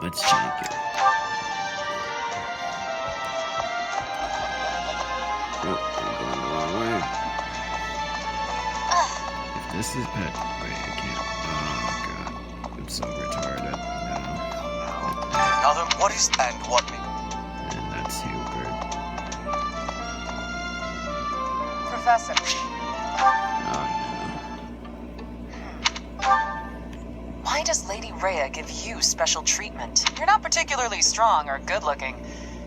let's check it. Oh, I'm going the wrong way. If this is pet, wait, I can't. Oh god, I'm so retarded. No. Now then, what is and what me? And that's Hubert. Professor. Oh Why does Lady Rhea give you special treatment? You're not particularly strong or good-looking.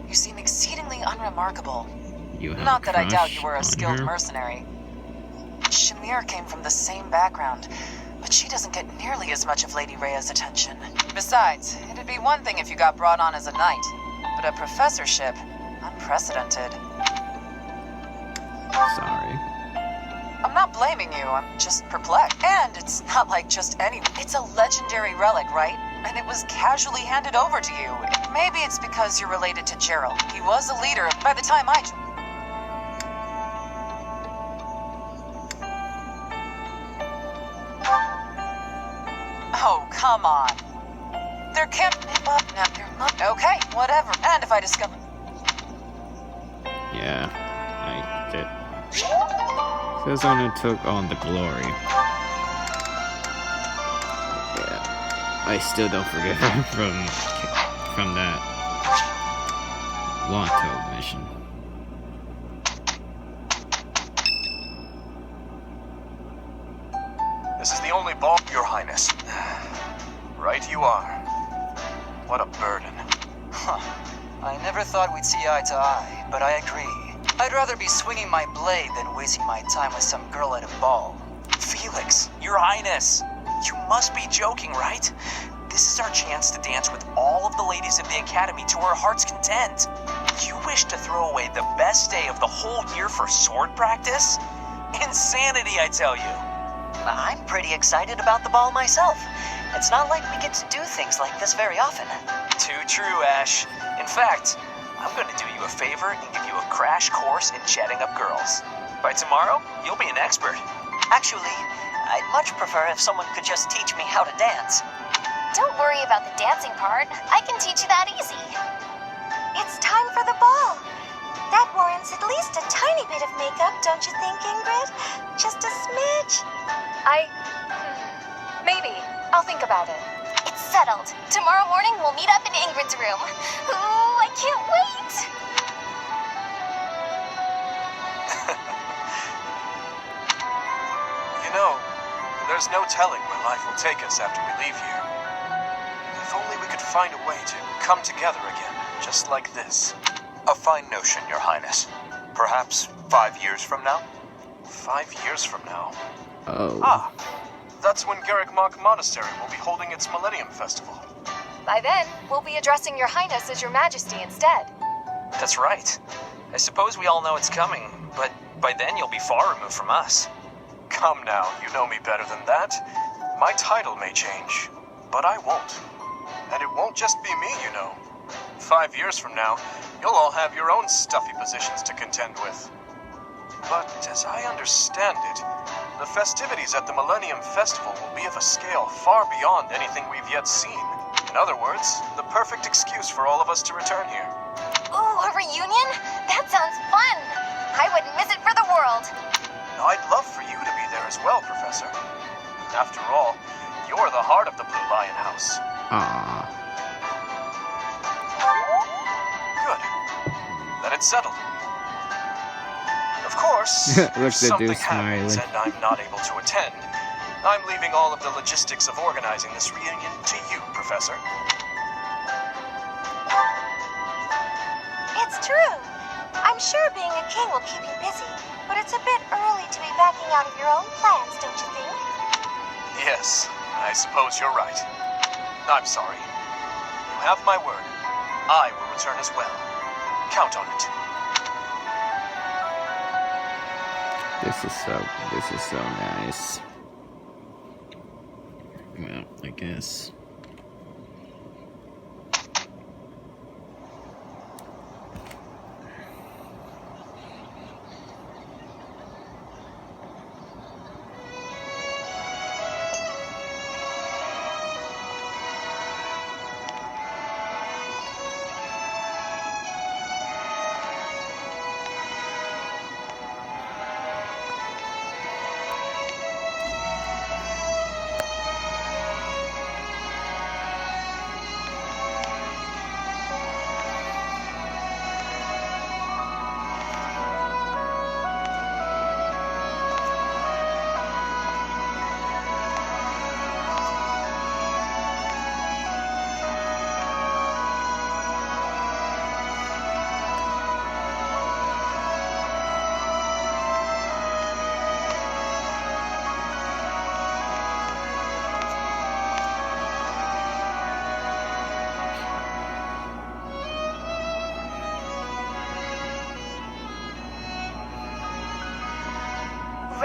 You seem exceedingly unremarkable. no. You have Not that I doubt you crush were a on skilled her? mercenary. Shamir came from the same background, but she doesn't get nearly as much of Lady Rhea's attention. Besides, it'd be one thing if you got brought on as a knight, but a professorship, unprecedented. Sorry. I'm not blaming you, I'm just perplexed. And it's not like just any... It's a legendary relic, right? And it was casually handed over to you. Maybe it's because you're related to Gerald. He was a leader by the time I... Oh, come on. There can't be... Now, okay, whatever. And if I discover... Yeah, I did. Says someone who took on the glory. Yeah, I still don't forget him from that Lonto mission. This is the only ball, Your Highness. Right you are. What a burden. Huh. I never thought we'd see eye to eye, but I agree. I'd rather be swinging my blade than wasting my time with some girl at a ball. Felix, Your Highness, you must be joking, right? This is our chance to dance with all of the ladies of the Academy to our heart's content. You wish to throw away the best day of the whole year for sword practice? Insanity, I tell you. I'm pretty excited about the ball myself. It's not like we get to do things like this very often. Too true, Ash. In fact, I'm going to do you a favor and give you a crash course in chatting up girls. By tomorrow, you'll be an expert. Actually, I'd much prefer if someone could just teach me how to dance. Don't worry about the dancing part. I can teach you that easy. It's time for the ball. That warrants at least a tiny bit of makeup, don't you think, Ingrid? Just a smidge. Maybe. I'll think about it. It's settled. Tomorrow morning we'll meet up in Ingrid's room. Ooh, I can't wait. You know, there's no telling where life will take us after we leave here. If only we could find a way to come together again, just like this. A fine notion, Your Highness. Perhaps 5 years from now? 5 years from now? Oh. Ah, that's when Garrick Mach Monastery will be holding its Millennium Festival. By then, we'll be addressing your highness as your majesty instead. That's right. I suppose we all know it's coming, but by then you'll be far removed from us. Come now, you know me better than that. My title may change, but I won't. And it won't just be me, you know. 5 years from now, you'll all have your own stuffy positions to contend with. But as I understand it, the festivities at the Millennium Festival will be of a scale far beyond anything we've yet seen. In other words, the perfect excuse for all of us to return here. Ooh, a reunion? That sounds fun. I wouldn't miss it for the world. I'd love for you to be there as well, Professor. After all, you're the heart of the Blue Lion House. Ah. Good. Then it's settled. Of course, Look if at the something dude happens smiling. and I'm not able to attend, I'm leaving all of the logistics of organizing this reunion to you, Professor. It's true. I'm sure being a king will keep you busy, but it's a bit early to be backing out of your own plans, don't you think? Yes, I suppose you're right. I'm sorry. You have my word. I will return as well. Count on it. This is so nice. Well, I guess.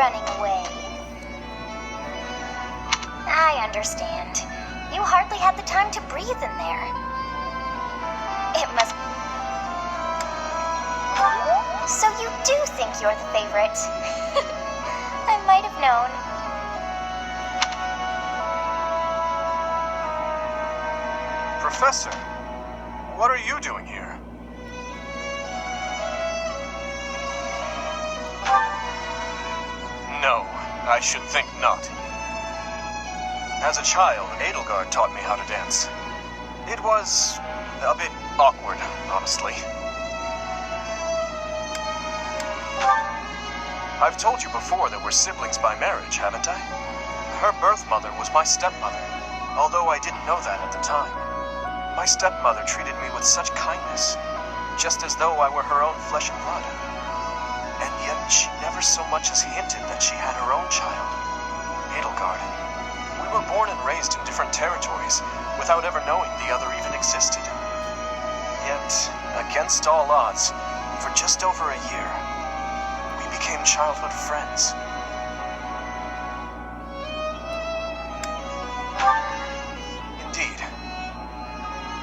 running away. I understand. You hardly had the time to breathe in there. It must... So you do think you're the favorite? I might have known. Professor, what are you doing here? No, I should think not. As a child, Edelgard taught me how to dance. It was a bit awkward, honestly. I've told you before that we're siblings by marriage, haven't I? Her birth mother was my stepmother, although I didn't know that at the time. My stepmother treated me with such kindness, just as though I were her own flesh and blood. And yet she never so much as hinted that she had her own child, Edelgard. We were born and raised in different territories, without ever knowing the other even existed. Yet, against all odds, for just over a year, we became childhood friends. Indeed.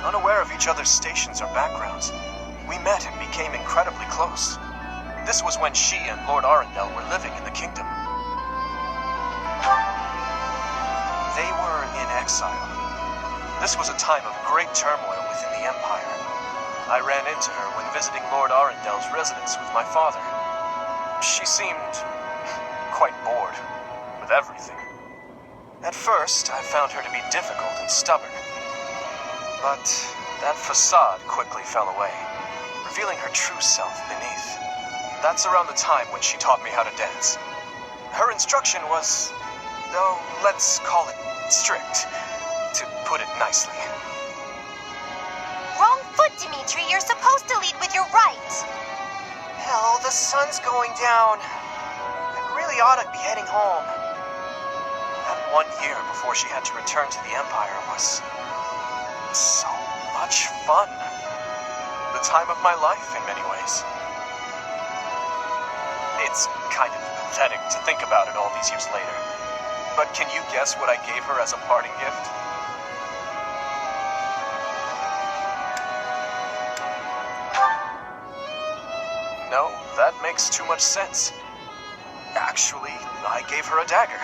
Unaware of each other's stations or backgrounds, we met and became incredibly close. This was when she and Lord Arundel were living in the kingdom. They were in exile. This was a time of great turmoil within the Empire. I ran into her when visiting Lord Arundel's residence with my father. She seemed quite bored with everything. At first, I found her to be difficult and stubborn. But that facade quickly fell away, revealing her true self beneath. That's around the time when she taught me how to dance. Her instruction was, oh, let's call it strict, to put it nicely. Wrong foot, Dimitri. You're supposed to lead with your right. Hell, the sun's going down. I really ought to be heading home. That 1 year before she had to return to the Empire was so much fun. The time of my life in many ways. It's kind of pathetic to think about it all these years later. But can you guess what I gave her as a parting gift? No, that makes too much sense. Actually, I gave her a dagger.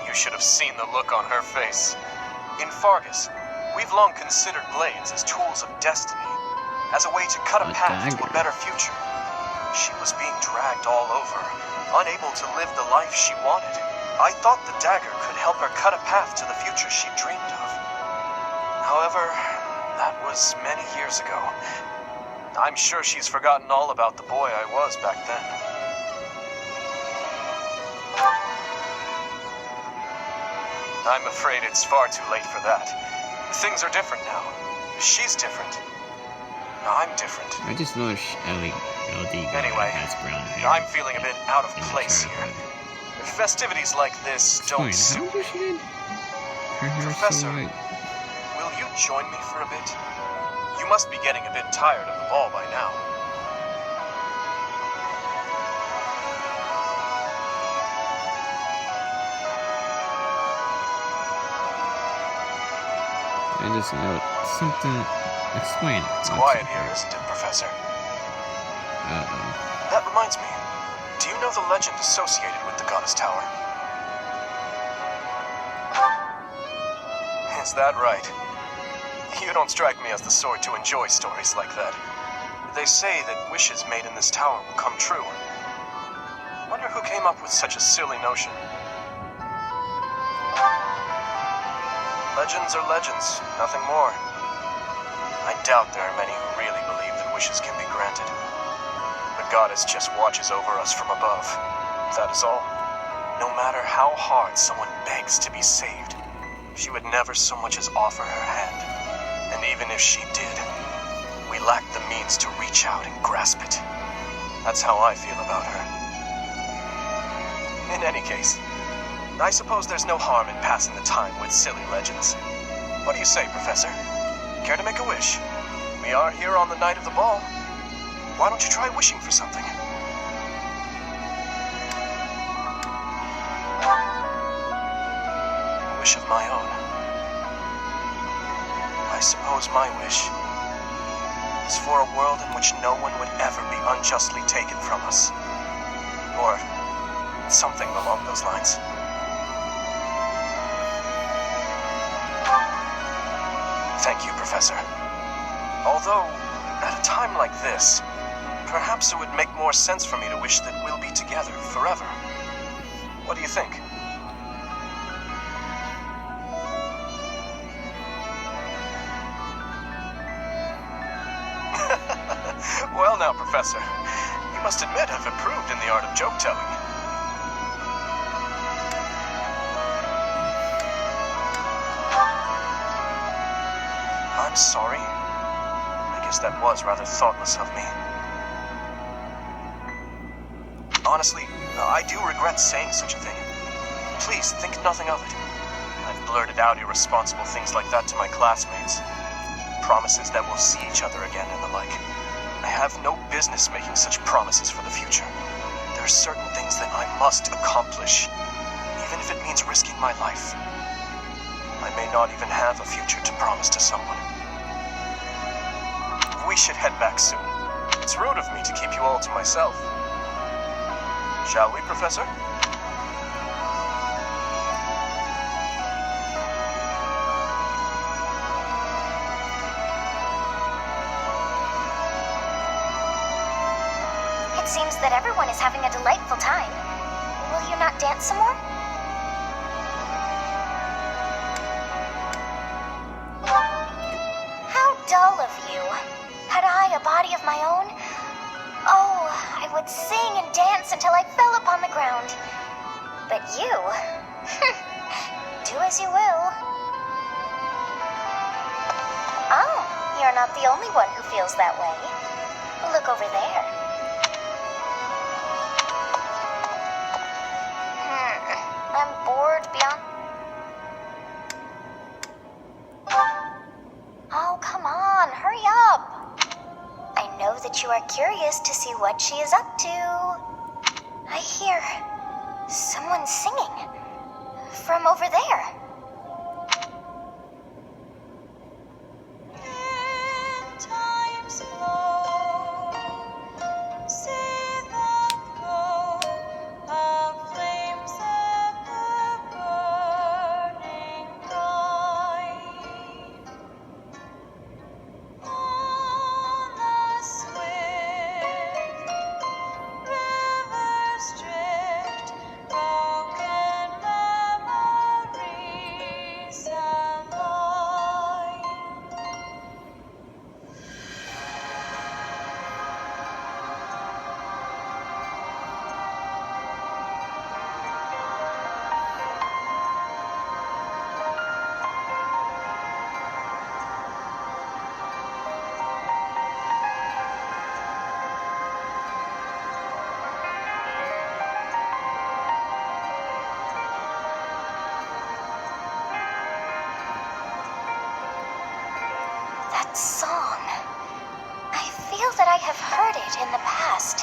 You should have seen the look on her face. In Fargus, we've long considered blades as tools of destiny, as a way to cut a path to a better future. She was being dragged all over, unable to live the life she wanted. I thought the dagger could help her cut a path to the future she dreamed of. However, that was many years ago. I'm sure she's forgotten all about the boy I was back then. I'm afraid it's far too late for that. Things are different now. She's different. I'm different. I just noticed LD guy Anyway, has brown hair. I'm feeling a bit out of in the place here. childhood. Festivities like this don't Wait, suit how me. did she did? Her hair's Professor. so white. Will you join me for a bit? You must be getting a bit tired of the ball by now. I just know something. Explain. It's quiet here, isn't it, Professor? Uh-oh. That reminds me. Do you know the legend associated with the Goddess Tower? Is that right? You don't strike me as the sort to enjoy stories like that. They say that wishes made in this tower will come true. Wonder who came up with such a silly notion. Legends are legends, nothing more. I doubt there are many who really believe that wishes can be granted. The goddess just watches over us from above. That is all. No matter how hard someone begs to be saved, she would never so much as offer her hand. And even if she did, we lack the means to reach out and grasp it. That's how I feel about her. In any case, I suppose there's no harm in passing the time with silly legends. What do you say, Professor? Care to make a wish? We are here on the night of the ball. Why don't you try wishing for something? wish of my own. I suppose my wish is for a world in which no one would ever be unjustly taken from us. Or something along those lines. Thank you, Professor. Although, at a time like this, perhaps it would make more sense for me to wish that we'll be together forever. What do you think? Well now, Professor, you must admit I've improved in the art of joke-telling. I'm sorry. I guess that was rather thoughtless of me. Honestly, I do regret saying such a thing. Please, think nothing of it. I've blurted out irresponsible things like that to my classmates. Promises that we'll see each other again and the like. I have no business making such promises for the future. There are certain things that I must accomplish, even if it means risking my life. I may not even have a future to promise to someone. We should head back soon. It's rude of me to keep you all to myself. Shall we, Professor? It seems that everyone is having a delightful time. Will you not dance some more? How dull of you. Had I a body of my own? Oh, I would sing and dance until I fell upon the ground. But you... do as you will. Oh, you're not the only one who feels that way. Look over there. I'm bored beyond... Oh, come on, hurry up. I know that you are curious to see what she is up to. I hear someone singing from over there. Song. I feel that I have heard it in the past.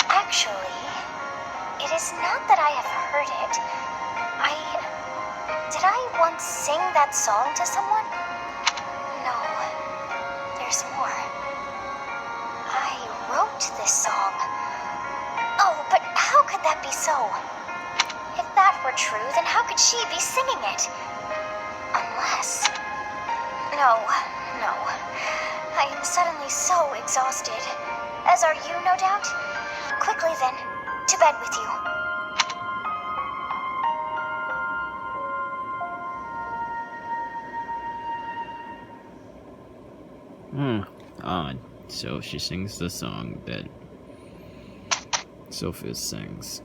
Actually, it is not that I have heard it. Did I once sing that song to someone? No. There's more. I wrote this song. Oh, but how could that be so? If that were true, then how could she be singing it? Unless... No. I am suddenly so exhausted. As are you, no doubt? Quickly then, to bed with you. Odd. So she sings the song that Sophia sings.